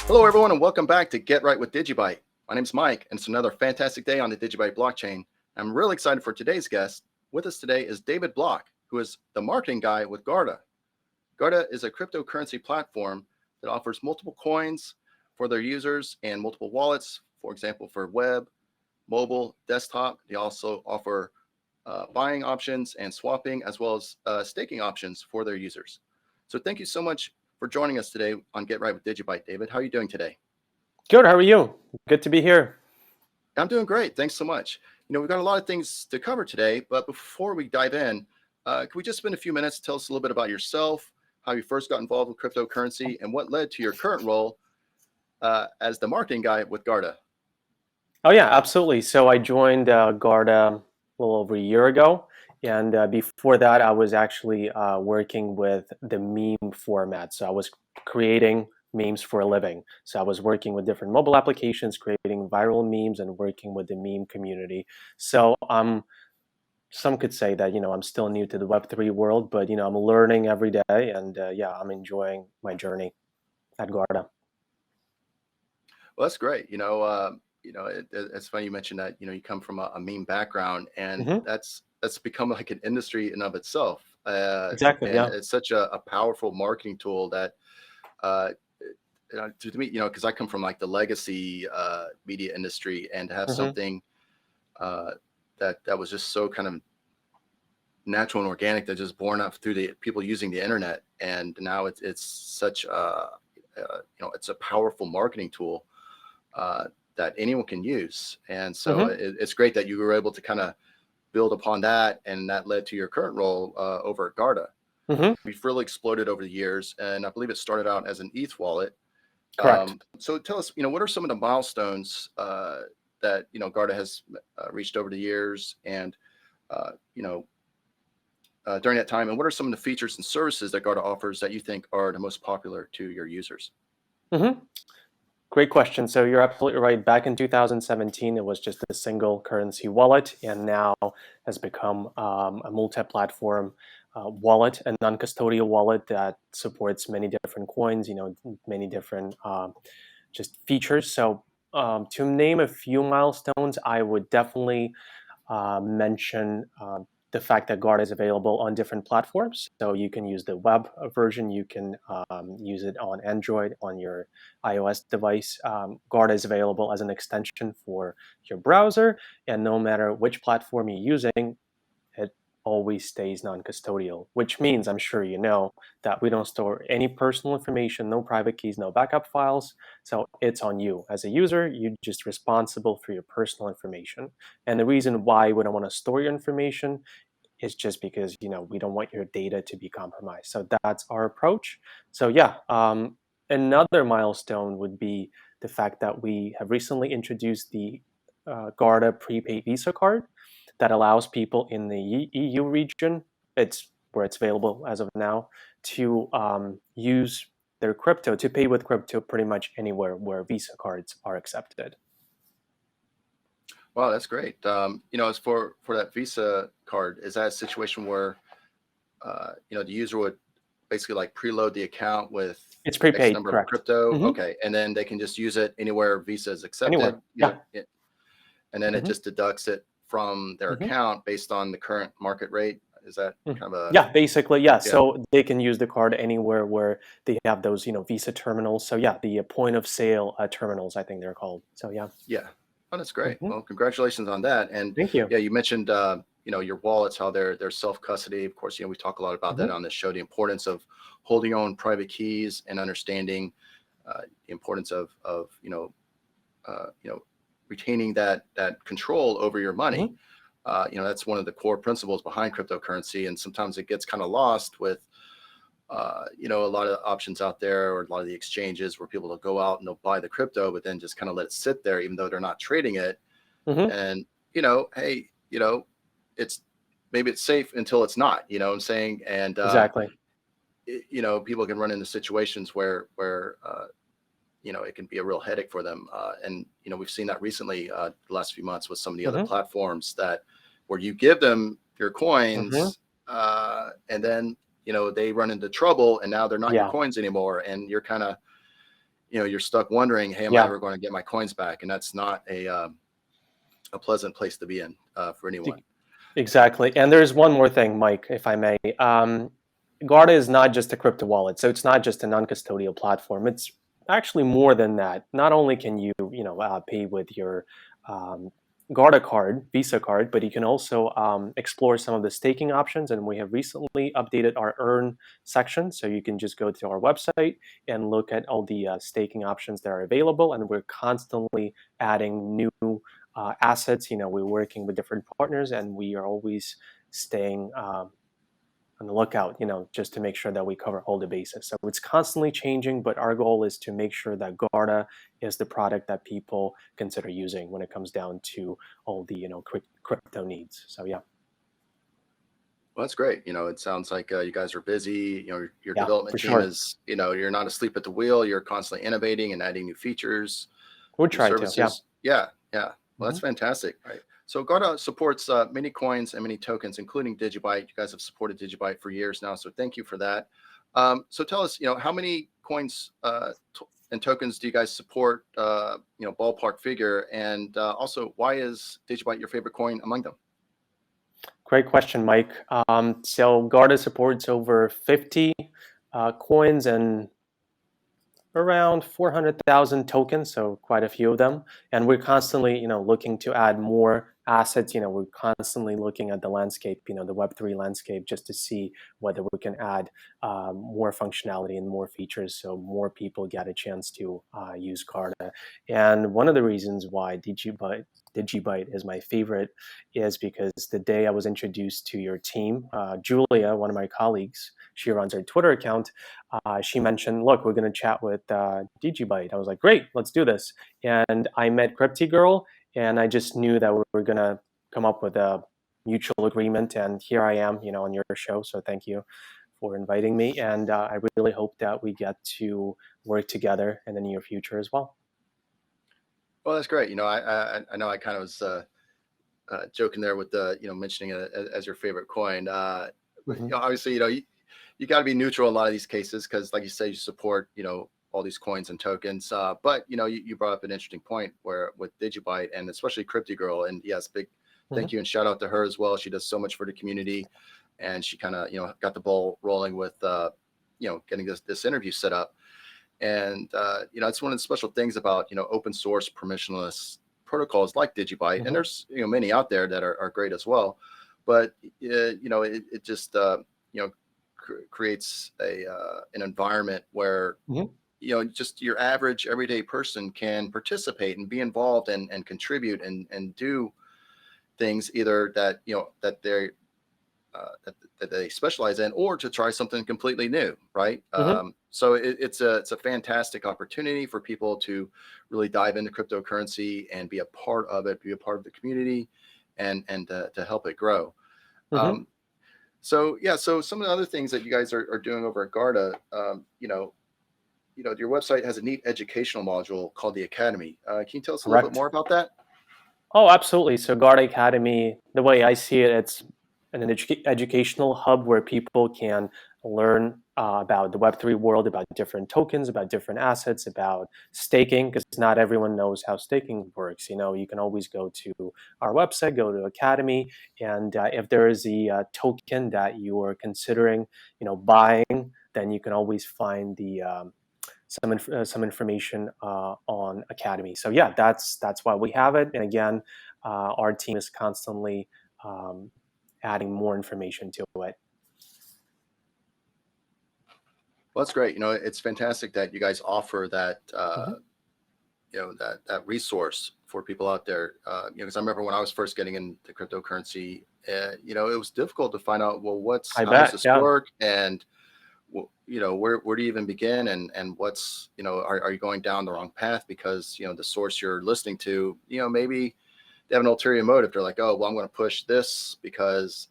Hello, everyone, and welcome back to Get Right with DigiByte. My name's Mike, and it's another fantastic day on the DigiByte blockchain. I'm really excited for today's guest. With us today is David Block, who is the marketing guy with Guarda. Guarda is a cryptocurrency platform that offers multiple coins for their users and multiple wallets, for example, for web, mobile, desktop. They also offer buying options and swapping, as well as staking options for their users. So thank you so much for joining us today on Get Right with DigiByte, David. How are you doing today? Good. How are you? Good to be here. I'm doing great. Thanks so much. We've got a lot of things to cover today, but before we dive in, can we just spend a few minutes to tell us a little bit about yourself, how you first got involved with cryptocurrency, and what led to your current role as the marketing guy with Guarda? Oh, yeah, absolutely. So I joined Guarda a little over a year ago. And before that, I was actually working with the meme format. So I was creating memes for a living. So I was working with different mobile applications, creating viral memes and working with the meme community. So some could say that, I'm still new to the Web3 world, but, I'm learning every day. And yeah, I'm enjoying my journey at Guarda. Well, that's great. It's funny you mentioned that, you come from a meme background, and that's become like an industry in of itself. Exactly. And Yeah. it's such a powerful marketing tool that, to me, because I come from like the legacy media industry, and to have something that was just so kind of natural and organic, that just born up through the people using the internet, and now it's such it's a powerful marketing tool that anyone can use. And so it's great that you were able to kind of build upon that, and that led to your current role over at Guarda. We've really exploded over the years, and I believe it started out as an ETH wallet. Correct. So tell us, what are some of the milestones that Guarda has reached over the years, and during that time, and what are some of the features and services that Guarda offers that you think are the most popular to your users? Great question. So you're absolutely right. Back in 2017, it was just a single currency wallet, and now has become a multi-platform wallet, a non-custodial wallet that supports many different coins, many different just features. So to name a few milestones, I would definitely mention the fact that Guarda is available on different platforms. So you can use the web version, you can use it on Android, on your iOS device. Guarda is available as an extension for your browser, and no matter which platform you're using, it always stays non-custodial, which means, I'm sure you know, that we don't store any personal information, no private keys, no backup files. So it's on you. As a user, you're just responsible for your personal information. And the reason why we don't want to store your information is just because, we don't want your data to be compromised. So that's our approach. So yeah, another milestone would be the fact that we have recently introduced the Guarda prepaid Visa card that allows people in the EU region, it's where it's available as of now, to use their crypto, to pay with crypto pretty much anywhere where Visa cards are accepted. Wow, that's great. As for that Visa card, is that a situation where the user would basically like preload the account with it's prepaid, X number correct. of crypto? Okay, and then they can just use it anywhere Visa is accepted. Anywhere. Yeah. And then it just deducts it from their account based on the current market rate. Is that kind of a... Yeah, basically, yeah. So they can use the card anywhere where they have those, Visa terminals. So yeah, the point of sale terminals, I think they're called. So yeah. Yeah. Oh, that's great. Well, congratulations on that. And thank you. Yeah, you mentioned your wallets, how they're self-custody. Of course, we talk a lot about that on this show, the importance of holding your own private keys and understanding the importance of retaining that control over your money. That's one of the core principles behind cryptocurrency, and sometimes it gets kind of lost with a lot of options out there, or a lot of the exchanges where people will go out and they'll buy the crypto, but then just kind of let it sit there, even though they're not trading it. And hey, it's maybe it's safe until it's not. You know what I'm saying? And exactly. People can run into situations where it can be a real headache for them. And we've seen that recently the last few months with some of the other platforms, that where you give them your coins and then they run into trouble and now they're not your Yeah. coins anymore, and you're kind of, you're stuck wondering, hey, am I Yeah. ever going to get my coins back? And that's not a pleasant place to be in for anyone. Exactly. And there's one more thing, Mike, if I may. Guarda is not just a crypto wallet, so it's not just a non-custodial platform. It's actually more than that. Not only can you, pay with your Guarda card, Visa card, but you can also explore some of the staking options. And we have recently updated our Earn section, so you can just go to our website and look at all the staking options that are available. And we're constantly adding new assets. We're working with different partners, and we are always staying on the lookout, just to make sure that we cover all the bases. So it's constantly changing, but our goal is to make sure that Guarda is the product that people consider using when it comes down to all the, crypto needs. So yeah. Well, that's great. It sounds like you guys are busy. Your Yeah, development for team sure. is, you're not asleep at the wheel. You're constantly innovating and adding new features, We'll new try to, yeah. services. Yeah. Well, that's fantastic. Right. So Guarda supports many coins and many tokens, including DigiByte. You guys have supported DigiByte for years now, so thank you for that. So tell us, how many coins and tokens do you guys support? Ballpark figure, and also, why is DigiByte your favorite coin among them? Great question, Mike. So Guarda supports over 50 coins and around 400,000 tokens, so quite a few of them. And we're constantly, looking to add more assets. We're constantly looking at the landscape, the Web3 landscape, just to see whether we can add more functionality and more features, so more people get a chance to use Guarda. And one of the reasons why DigiByte is my favorite is because the day I was introduced to your team, Julia, one of my colleagues, she runs our Twitter account. She mentioned, look, we're going to chat with DigiByte. I was like, great, let's do this. And I met Crypty Girl, and I just knew that we were going to come up with a mutual agreement. And here I am, on your show. So thank you for inviting me. And I really hope that we get to work together in the near future as well. Well, that's great. I know I kind of was joking there with the, mentioning it as your favorite coin. Obviously, you got to be neutral in a lot of these cases because, like you say, you support, all these coins and tokens. But you brought up an interesting point where with DigiByte and especially Crypty Girl, and yes, big thank you and shout out to her as well. She does so much for the community, and she kind of got the ball rolling with getting this interview set up. And it's one of the special things about open source permissionless protocols like DigiByte, and there's many out there that are great as well. But it just creates an environment where just your average everyday person can participate and be involved and contribute and do things either that that they that they specialize in, or to try something completely new, right? So it's a fantastic opportunity for people to really dive into cryptocurrency and be a part of it, be a part of the community, and to help it grow. So some of the other things that you guys are doing over at Guarda, your website has a neat educational module called the Academy. Can you tell us a little bit more about that? Oh, absolutely. So Guarda Academy, the way I see it, it's an educational hub where people can learn about the Web3 world, about different tokens, about different assets, about staking, because not everyone knows how staking works. You can always go to our website, go to Academy, and if there is a token that you are considering, buying, then you can always find the some information on Academy. So yeah, that's why we have it. And again, our team is constantly adding more information to it. Well, that's great. It's fantastic that you guys offer that that resource for people out there. Because I remember when I was first getting into cryptocurrency, it was difficult to find out, well, how does this work, and where do you even begin, and what's are you going down the wrong path because the source you're listening to, maybe they have an ulterior motive. They're like, oh, well, I'm going to push this because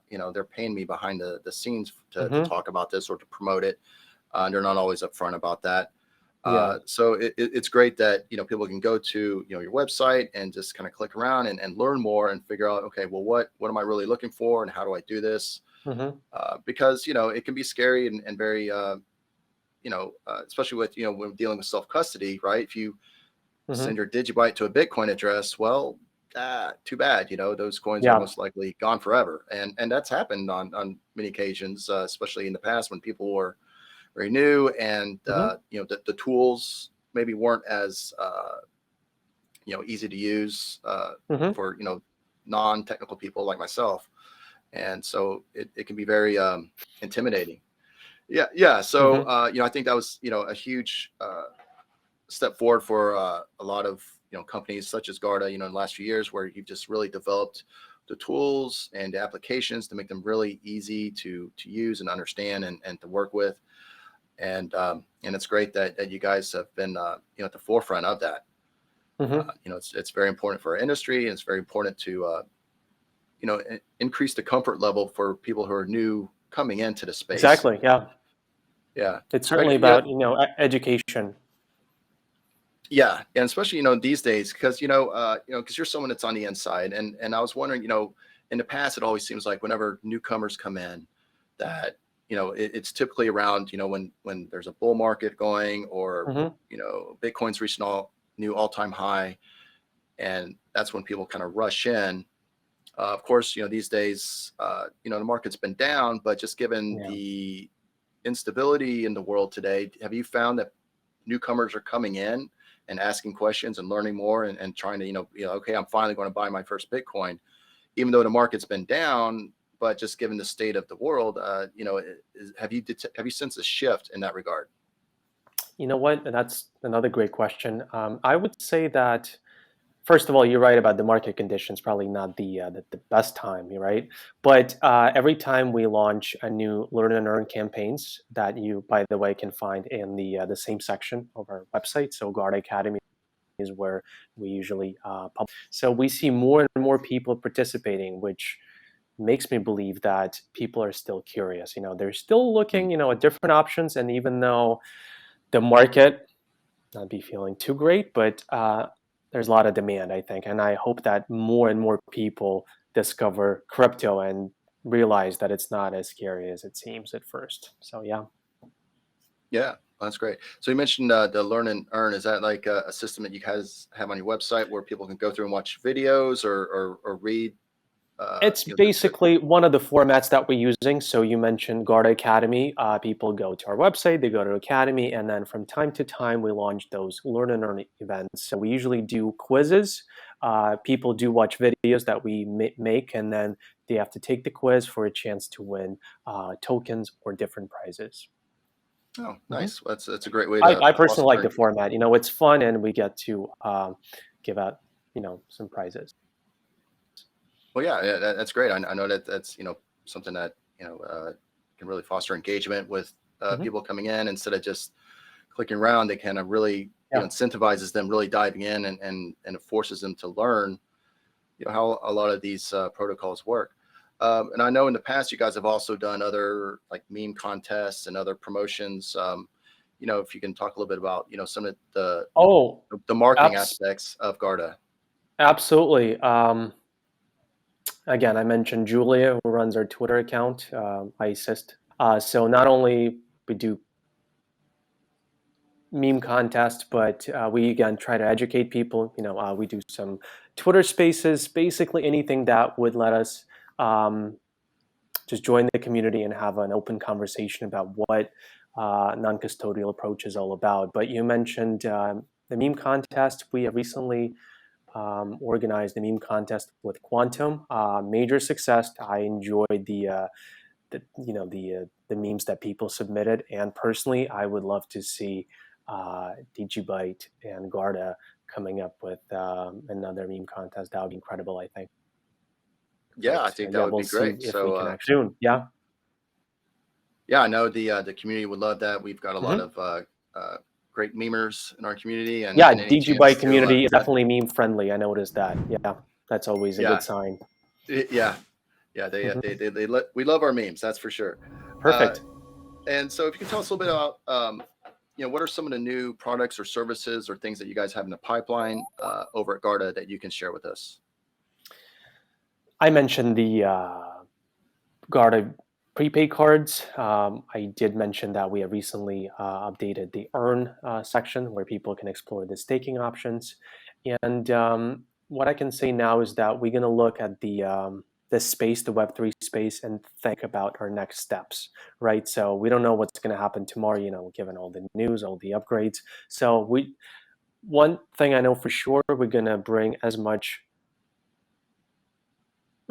they're paying me behind the scenes to talk about this or to promote it. They're not always upfront about that. So it's great that people can go to your website and just kind of click around and learn more and figure out, okay, well, what am I really looking for and how do I do this? Mm-hmm. Because it can be scary and very especially with when dealing with self-custody, right? If you Mm-hmm. send your DigiByte to a Bitcoin address, well, too bad. Those coins are Yeah. most likely gone forever, and that's happened on many occasions, especially in the past when people were very new, and Mm-hmm. the tools maybe weren't as easy to use Mm-hmm. for non-technical people like myself, and so it can be very intimidating. Yeah. So Mm-hmm. I think that was a huge step forward for a lot of companies such as Garda, in the last few years, where you've just really developed the tools and the applications to make them really easy to use and understand and to work with. And it's great that you guys have been at the forefront of that. Mm-hmm. It's very important for our industry, and it's very important to increase the comfort level for people who are new coming into the space. Exactly. Yeah. Yeah. It's I, certainly yeah, about education. Yeah, and especially these days, because because you're someone that's on the inside, and I was wondering, in the past, it always seems like whenever newcomers come in, that it's typically around when there's a bull market going, or Mm-hmm. Bitcoin's reaching new all-time high, and that's when people kind of rush in. Of course, these days, the market's been down, but just given Yeah. the instability in the world today, have you found that newcomers are coming in and asking questions and learning more, and trying to, okay, I'm finally going to buy my first Bitcoin, even though the market's been down, but just given the state of the world, have you sensed a shift in that regard? You know what? That's another great question. I would say that, first of all, you're right about the market conditions. Probably not the best time, right? But every time we launch a new Learn and Earn campaigns that you, by the way, can find in the same section of our website. So Guarda Academy is where we usually publish. So we see more and more people participating, which makes me believe that people are still curious. They're still Mm. looking, at different options, and even though the market not be feeling too great, but there's a lot of demand, I think, and I hope that more and more people discover crypto and realize that it's not as scary as it seems at first. So yeah. Yeah, that's great. So you mentioned the Learn and Earn. Is that like a system that you guys have on your website where people can go through and watch videos, or read? It's The basically one of the formats that we're using. So you mentioned Guarda Academy. People go to our website, they go to Academy, and then from time to time we launch those Learn and Earn events. So we usually do quizzes. People do watch videos that we make, and then they have to take the quiz for a chance to win tokens or different prizes. Oh, hmm nice. That's a great way I, to I personally like the foster. format. It's fun, and we get to give out some prizes. Well, yeah, that's great. I know that's something that can really foster engagement with hmm people coming in, instead of just clicking around. They kind of really Yeah. incentivizes them really diving in, and it forces them to learn how a lot of these protocols work. And I know in the past you guys have also done other like meme contests and other promotions. If you can talk a little bit about some of Oh, the marketing abs- aspects of Garda. absolutely. Again, I mentioned Julia, who runs our Twitter account. I assist. So not only we do meme contests, but we again try to educate people. We do some Twitter Spaces, basically anything that would let us just join the community and have an open conversation about what non-custodial approach is all about. But you mentioned the meme contest. We have recently organized a meme contest with Quantum. Major success. I enjoyed the memes that people submitted, and personally, I would love to see DigiByte and Garda coming up with another meme contest. That would be incredible, I think. Yeah, I But think that yeah, would we'll be see great. if we So can actually soon. Yeah. yeah, I know the community would love that. We've got a lot hmm of great memers in our community, and Yeah, any chance DigiByte community is to definitely meme friendly. I noticed that. Yeah, that's always a good yeah, sign. yeah, yeah. hmm We love our memes, that's for sure. Uh, Perfect. and so, if you can tell us a little bit about what are some of the new products or services or things that you guys have in the pipeline over at Garda that you can share with us? I mentioned the Garda Prepaid cards, I did mention that we have recently updated the earn section where people can explore the staking options. And what I can say now is that we're going to look at the space, the Web3 space, and think about our next steps, right? So we don't know what's going to happen tomorrow, given all the news, all the upgrades. So one thing I know for sure, we're going to bring as much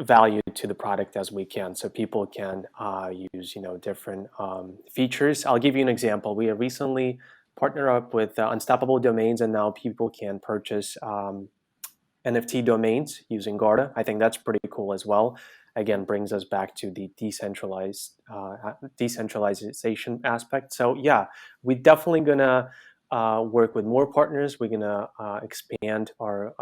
value to the product as we can, so people can use different features. I'll give you an example. We have recently partnered up with Unstoppable Domains, and now people can purchase NFT domains using Garda. I think that's pretty cool as well. Again, brings us back to the decentralization aspect. So yeah, we're definitely gonna work with more partners. We're gonna expand our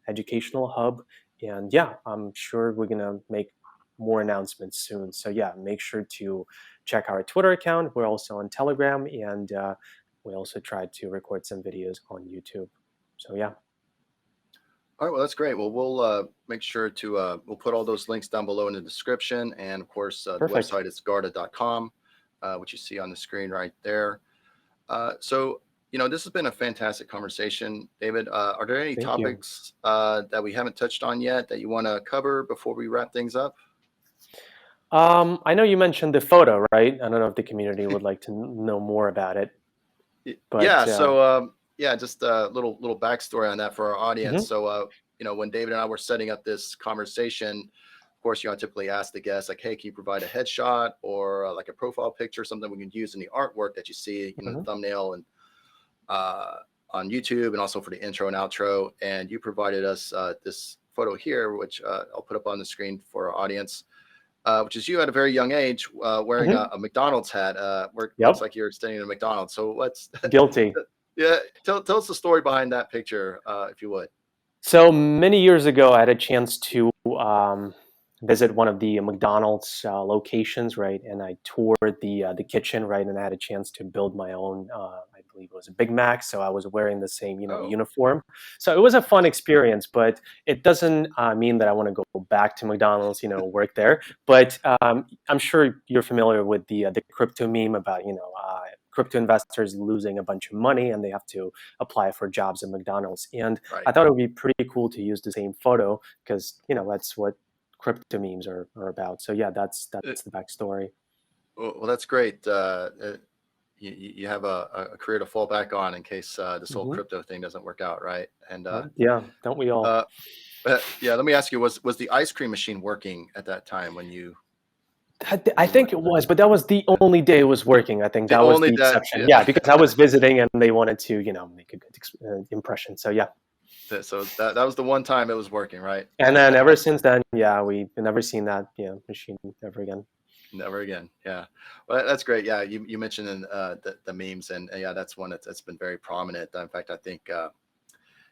educational hub. And yeah, I'm sure we're going to make more announcements soon. So yeah, make sure to check our Twitter account. We're also on Telegram, and we also try to record some videos on YouTube. So yeah. All right, well, that's great. Well, we'll make sure to we'll put all those links down below in the description. And of course, the website is garda.com, which you see on the screen right there. So this has been a fantastic conversation, David. Are there any topics that we haven't touched on yet that you want to cover before we wrap things up? I know you mentioned the photo, right? I don't know if the community would like to know more about it. But, yeah. So just a little backstory on that for our audience. So when David and I were setting up this conversation, of course, I typically ask the guests like, hey, can you provide a headshot or like a profile picture, something we can use in the artwork that you see, the thumbnail and on YouTube, and also for the intro and outro. And you provided us this photo here, which I'll put up on the screen for our audience, which is you at a very young age wearing a McDonald's hat, where it looks like you're standing in a McDonald's. So what's guilty? Yeah, tell us the story behind that picture, if you would. So many years ago, I had a chance to visit one of the McDonald's locations, right? And I toured the kitchen, right? And I had a chance to build my own, I believe it was a Big Mac. So I was wearing the same, uniform. So it was a fun experience, but it doesn't mean that I want to go back to McDonald's, work there. But I'm sure you're familiar with the crypto meme about, crypto investors losing a bunch of money and they have to apply for jobs at McDonald's. And I thought it would be pretty cool to use the same photo because, that's what crypto memes are about. So yeah, that's the backstory. Well, that's great. You have a career to fall back on in case this whole crypto thing doesn't work out, right? And yeah, don't we all? Yeah, let me ask you: was the ice cream machine working at that time when you? I think it was, but that was the only day it was working. I think that was the exception. Yeah, because I was visiting and they wanted to, make a good impression. So yeah. So that was the one time it was working, right? And then ever since then, yeah, we've never seen that machine ever again. Never again. Yeah. Well, that's great. Yeah, you mentioned in, the memes, and yeah, that's one that's been very prominent. In fact, I think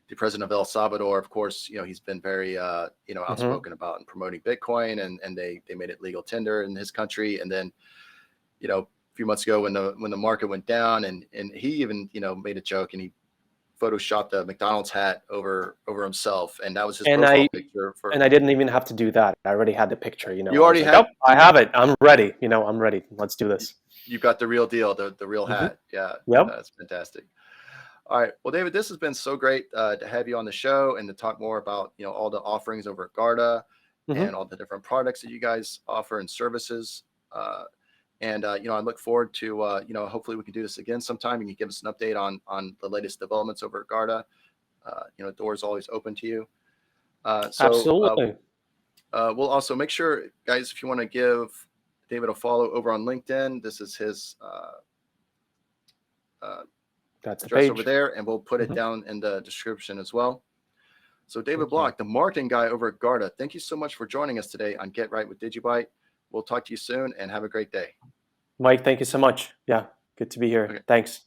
the president of El Salvador, of course, he's been very outspoken about and promoting Bitcoin, and they made it legal tender in his country. And then a few months ago when the market went down, and he even made a joke, and he photoshopped a McDonald's hat over himself, and that was his profile picture. And I didn't even have to do that. I already had the picture. You already had. Like, I have it. I'm ready. I'm ready. Let's do this. You've got the real deal, the real hat. Yeah. Yep. That's fantastic. All right. Well, David, this has been so great to have you on the show and to talk more about all the offerings over at Garda and all the different products that you guys offer and services. And I look forward to hopefully we can do this again sometime. You can give us an update on the latest developments over at Garda. Doors always open to you. Absolutely. We'll also make sure, guys, if you want to give David a follow over on LinkedIn, this is his that's the address page over there, and we'll put it down in the description as well. So David Block, the marketing guy over at Garda, thank you so much for joining us today on Get Right with DigiByte. We'll talk to you soon and have a great day. Mike, thank you so much. Yeah, good to be here. Okay. Thanks.